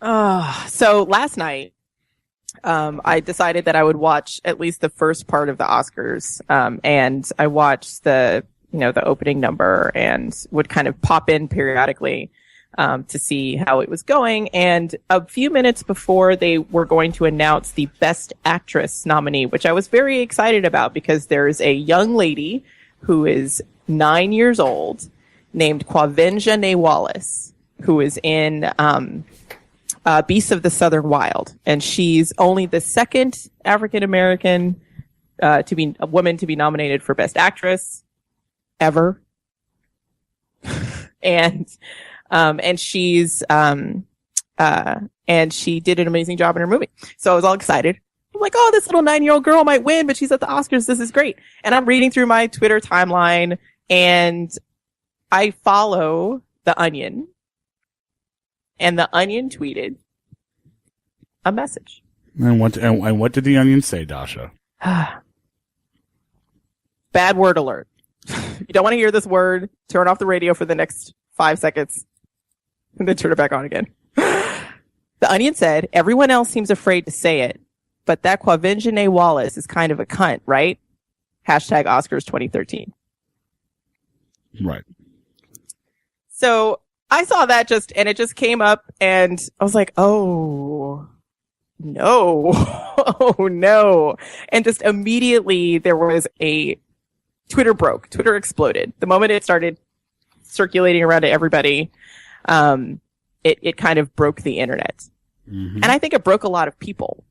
So last night, I decided that I would watch at least the first part of the Oscars. And I watched the opening number and would kind of pop in periodically, to see how it was going. And a few minutes before they were going to announce the Best Actress nominee, which I was very excited about because there's a young lady who is 9 years old named Quavinja Wallace, who is in, Beasts of the Southern Wild. And she's only the second African American, to be a woman to be nominated for Best Actress ever. and she's, and she did an amazing job in her movie. So I was all excited. I'm like, oh, this little 9-year-old girl might win, but she's at the Oscars. This is great. And I'm reading through my Twitter timeline and I follow The Onion. And The Onion tweeted a message. And what did The Onion say, Dasha? Bad word alert. If you don't want to hear this word, turn off the radio for the next 5 seconds and then turn it back on again. The Onion said, everyone else seems afraid to say it, but that Quavinja Wallace is kind of a cunt, right? Hashtag Oscars 2013. Right. So I saw that and it just came up and I was like, oh no, oh no. And just immediately there was Twitter exploded. The moment it started circulating around to everybody, it kind of broke the internet. Mm-hmm. And I think it broke a lot of people.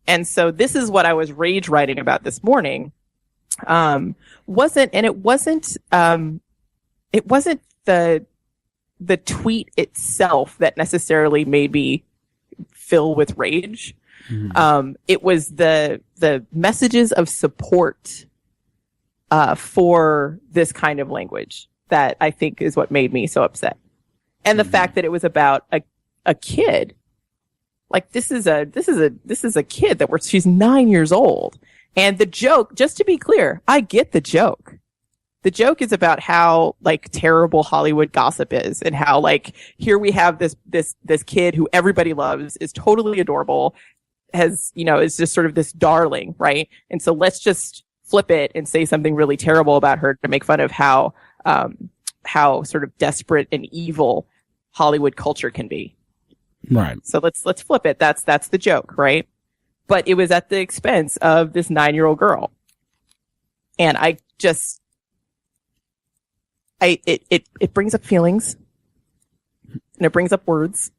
And so this is what I was rage writing about this morning. It wasn't the tweet itself that necessarily made me fill with rage. Mm-hmm. It was the messages of support for this kind of language that I think is what made me so upset. And the fact that it was about a kid. Like this is a kid she's 9 years old. And the joke, just to be clear, I get the joke. The joke is about how like terrible Hollywood gossip is and how like here we have this kid who everybody loves, is totally adorable, is just sort of this darling, right? And so let's just flip it and say something really terrible about her to make fun of how sort of desperate and evil Hollywood culture can be. Right. So let's flip it. That's the joke, right? But it was at the expense of this 9-year-old girl. And it brings up feelings and it brings up words.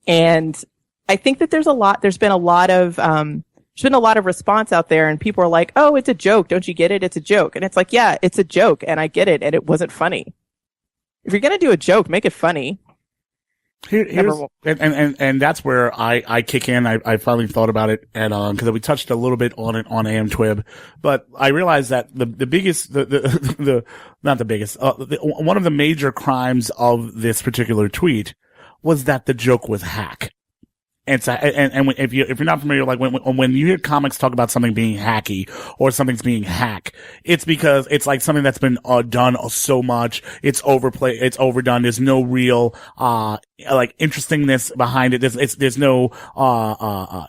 And I think that there's been a lot of response out there and people are like, oh, it's a joke. Don't you get it? It's a joke. And it's like, yeah, it's a joke and I get it. And it wasn't funny. If you're going to do a joke, make it funny. And that's where I kick in. I finally thought about it cause we touched a little bit on it on AmTwib, but I realized that the biggest, not the biggest, one of the major crimes of this particular tweet was that the joke was hack. And if you're not familiar, like when you hear comics talk about something being hacky or something's being hack, it's because it's like something that's been done so much. It's overplayed. It's overdone. There's no real, like interestingness behind it. There's no,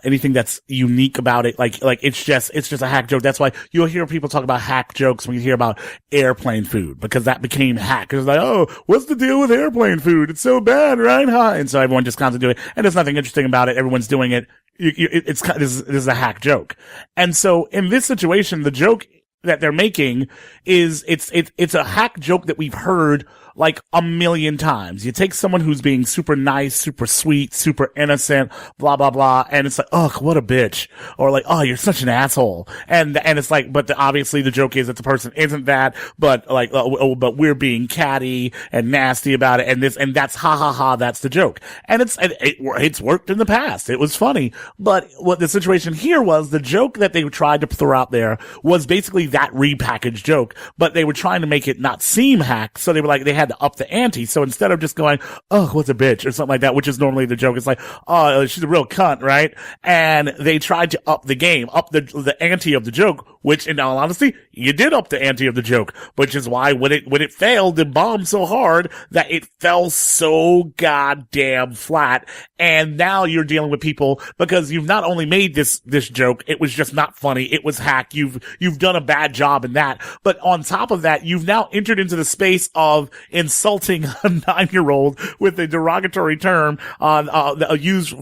anything that's unique about it. Like it's just a hack joke. That's why you'll hear people talk about hack jokes when you hear about airplane food, because that became hack. It's like, oh, what's the deal with airplane food? It's so bad, right? Huh? And so everyone just constantly do it. And there's nothing interesting about it. Everyone's doing it. This is a hack joke. And so in this situation, the joke that they're making is it's a hack joke that we've heard like a million times. You take someone who's being super nice, super sweet, super innocent, blah, blah, blah. And it's like, oh, what a bitch. Or like, oh, you're such an asshole. And it's like, but obviously the joke is that the person isn't that, but like, but we're being catty and nasty about it. And that's ha ha ha. That's the joke. And it's worked in the past. It was funny. But what the situation here was, the joke that they tried to throw out there was basically that repackaged joke, but they were trying to make it not seem hack. So they were like, they had to up the ante. So instead of just going, oh, what's a bitch or something like that, which is normally the joke, it's like, oh, she's a real cunt, right? And they tried to up the game, up the ante of the joke which in all honesty, you did up the ante of the joke, which is why when it failed, it bombed so hard that it fell so goddamn flat. And now you're dealing with people because you've not only made this joke, it was just not funny. It was hack. You've done a bad job in that. But on top of that, you've now entered into the space of insulting a 9-year-old with a derogatory term, used,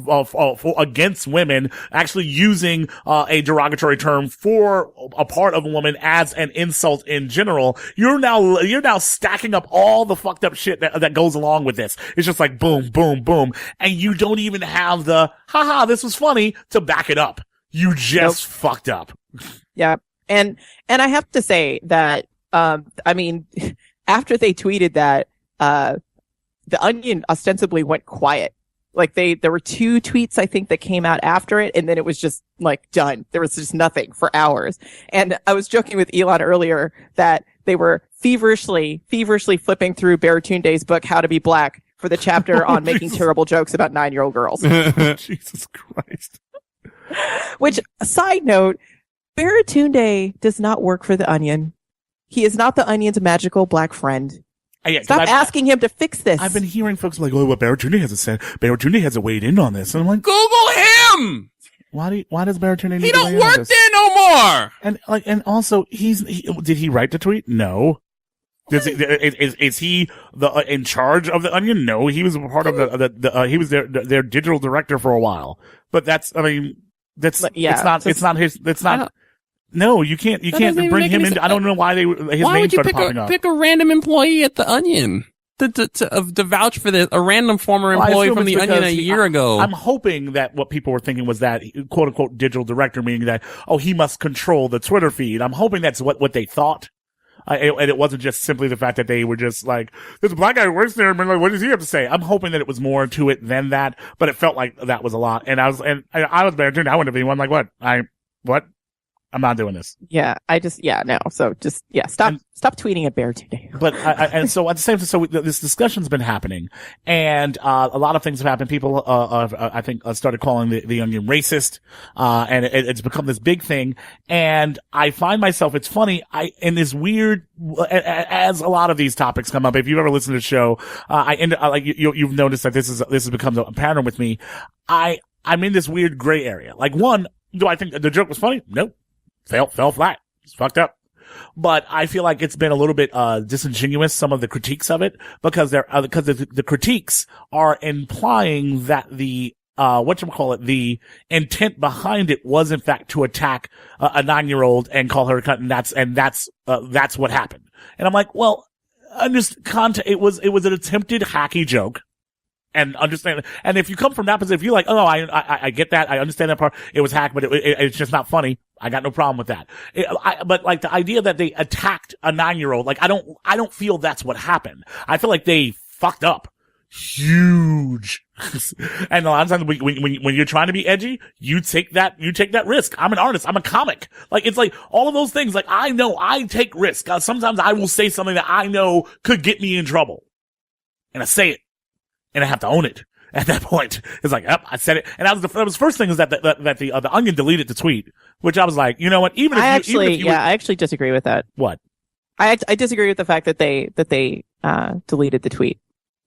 against women, actually using, a derogatory term for a part of a woman as an insult in general. You're now stacking up all the fucked up shit that goes along with this. It's just like boom, boom, boom. And you don't even have the, haha, this was funny to back it up. You just fucked up. Yeah. And I have to say that, I mean, after they tweeted that, the Onion ostensibly went quiet. Like there were 2 tweets, I think, that came out after it, and then it was just like done. There was just nothing for hours. And I was joking with Elon earlier that they were feverishly flipping through Baratunde's book, How to Be Black, for the chapter on making terrible jokes about 9-year-old girls. Jesus Christ. Which, side note, Baratunde does not work for the Onion. He is not the Onion's magical black friend. Stop asking him to fix this. I've been hearing folks like, "Oh, what Baratunde has said. Baratunde has weighed in on this," and I'm like, Google him. Why does Baratunde need He to don't weigh in on work this? there no more. And also, did he write the tweet? No. Is he in charge of the Onion? No, he was a part of he was their digital director for a while. But it's not his. No, you can't bring him in. I don't know why his name started popping up. Pick a random employee at the Onion to vouch for a random former employee from the Onion a year ago. I'm hoping that what people were thinking was that quote unquote digital director, meaning that, he must control the Twitter feed. I'm hoping that's what they thought. And it wasn't just simply the fact that they were just like, there's a black guy who works there, and like, what does he have to say? I'm hoping that it was more to it than that, but it felt like that was a lot. And I was there too. I wouldn't have been one like, what? I'm not doing this. Yeah, no. So stop tweeting at Baratunde. But and so at the same time, so this discussion's been happening, and a lot of things have happened. People, I think, started calling the Onion racist, and it's become this big thing. And I find myself, it's funny, in this weird, as a lot of these topics come up. If you've ever listened to the show, you've noticed that this has become a pattern with me. I'm in this weird gray area. Like, one, do I think the joke was funny? Nope. Fell flat. It's fucked up. But I feel like it's been a little bit, disingenuous, some of the critiques of it, because the critiques are implying that the intent behind it was in fact to attack a 9-year-old and call her a cunt, and that's what happened. And I'm like, well, it was an attempted hacky joke. And understand, and if you come from that position, if you're like, oh, I get that, I understand that part, it was hacked, but it's just not funny, I got no problem with that. But like the idea that they attacked a 9-year-old, like I don't feel that's what happened. I feel like they fucked up. Huge. And a lot of times when you're trying to be edgy, you take that risk. I'm an artist. I'm a comic. Like, it's like all of those things. Like, I know I take risks. Sometimes I will say something that I know could get me in trouble. And I say it. And I have to own it at that point. It's like, yep, I said it. And that was the first thing is that the Onion deleted the tweet, which I was like, you know what? I actually disagree with that. What? I disagree with the fact that they deleted the tweet.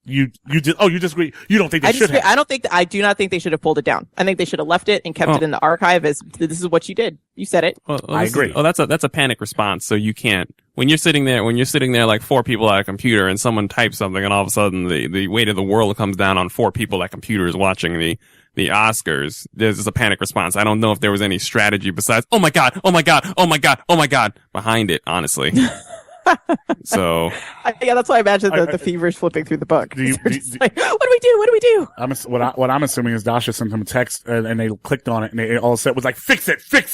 You disagree? You don't think they should have? I do not think they should have pulled it down. I think they should have left it and kept it in the archive as this is what you did. You said it. Well, I agree. That's a panic response. So you can't, when you're sitting there like 4 people at a computer and someone types something and all of a sudden the weight of the world comes down on 4 people at computers watching the Oscars, there's just a panic response. I don't know if there was any strategy besides, oh my God, behind it, honestly. So that's why I imagine the feverish flipping through the book. Like, what do we do? What I'm assuming is Dasha sent them a text and they clicked on it and they all said was like, fix it. Fix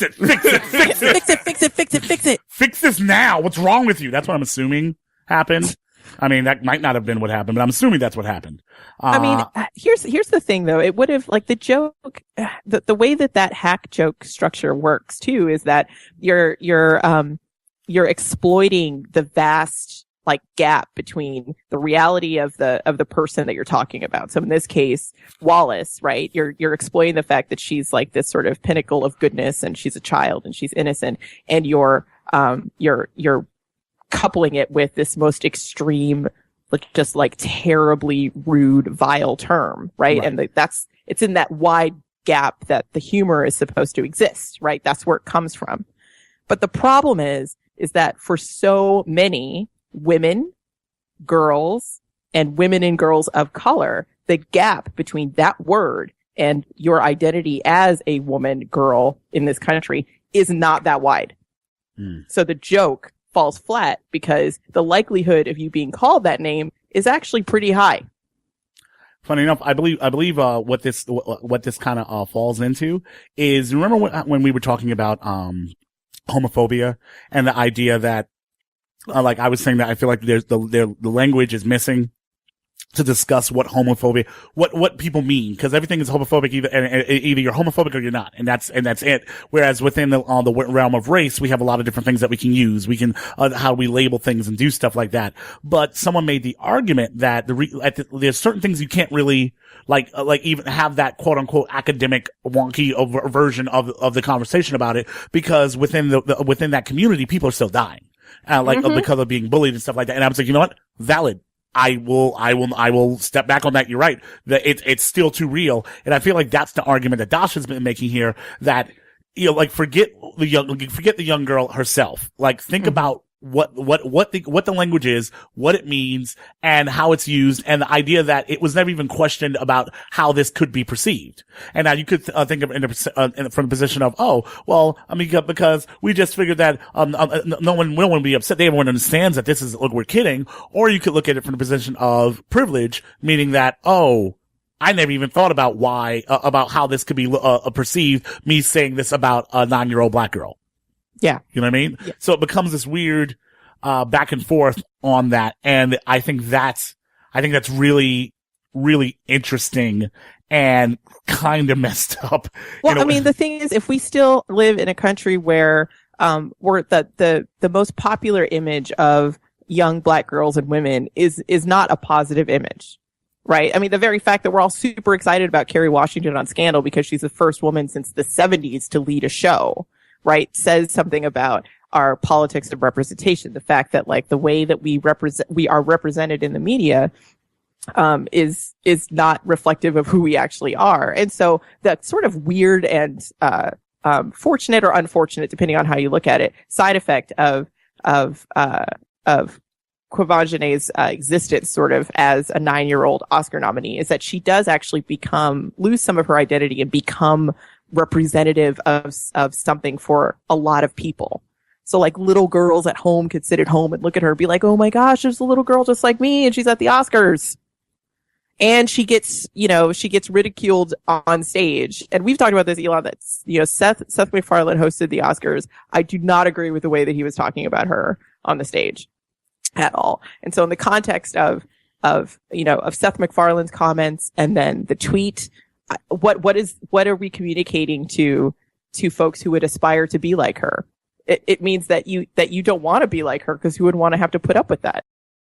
this now. What's wrong with you? That's what I'm assuming happened. I mean, that might not have been what happened, but I'm assuming that's what happened. I mean, here's the thing though. It would have, like, the joke, the way that hack joke structure works too is that you're exploiting the vast like gap between the reality of the person that you're talking about. So in this case, Wallace, right? You're exploiting the fact that she's like this sort of pinnacle of goodness and she's a child and she's innocent, and you're coupling it with this most extreme, like just like terribly rude, vile term, right? And it's in that wide gap that the humor is supposed to exist, right? That's where it comes from. But the problem is that for so many women, girls, and women and girls of color, the gap between that word and your identity as a woman, girl in this country is not that wide. So the joke falls flat because the likelihood of you being called that name is actually pretty high. Funny enough, I believe what this kind of falls into is, remember when we were talking about homophobia and the idea that like I was saying that I feel like there's the language is missing to discuss what homophobia, what people mean, because everything is homophobic, either you're homophobic or you're not, and that's it. Whereas within the realm of race, we have a lot of different things that we can use. We can how we label things and do stuff like that. But someone made the argument that there's certain things you can't really like even have that quote unquote academic wonky version of the conversation about it, because within that community, people are still dying, because of being bullied and stuff like that. And I was like, you know what, valid. I will step back on that. You're right. That it's still too real. And I feel like that's the argument that Dasha's been making here, that, you know, like forget the young girl herself. Like think about what the language is, what it means, and how it's used, and the idea that it was never even questioned about how this could be perceived. And now you could think of it from the position of, oh, well, I mean, because we just figured that no one will be upset. Everyone understands that this is, look, we're kidding. Or you could look at it from the position of privilege, meaning that, oh, I never even thought about about how this could be perceived, me saying this about a 9-year-old black girl. Yeah. You know what I mean? Yeah. So it becomes this weird, back and forth on that. And I think that's really, really interesting and kind of messed up. Well, I mean, the thing is, if we still live in a country where, the most popular image of young black girls and women is not a positive image. Right. I mean, the very fact that we're all super excited about Kerry Washington on Scandal because she's the first woman since the 70s to lead a show, right, says something about our politics of representation. The fact that like the way that we are represented in the media, is not reflective of who we actually are. And so that sort of weird and, fortunate or unfortunate, depending on how you look at it, side effect of Quivanjane's existence sort of as a 9-year-old Oscar nominee is that she does actually lose some of her identity and become representative of something for a lot of people. So like little girls at home could sit at home and look at her and be like, oh my gosh, there's a little girl just like me and she's at the Oscars. And she gets ridiculed on stage. And we've talked about this, Elon, that, Seth MacFarlane hosted the Oscars. I do not agree with the way that he was talking about her on the stage at all. And so in the context of Seth MacFarlane's comments and then the tweet, what are we communicating to folks who would aspire to be like her? It means that you don't want to be like her because who would want to have to put up with that?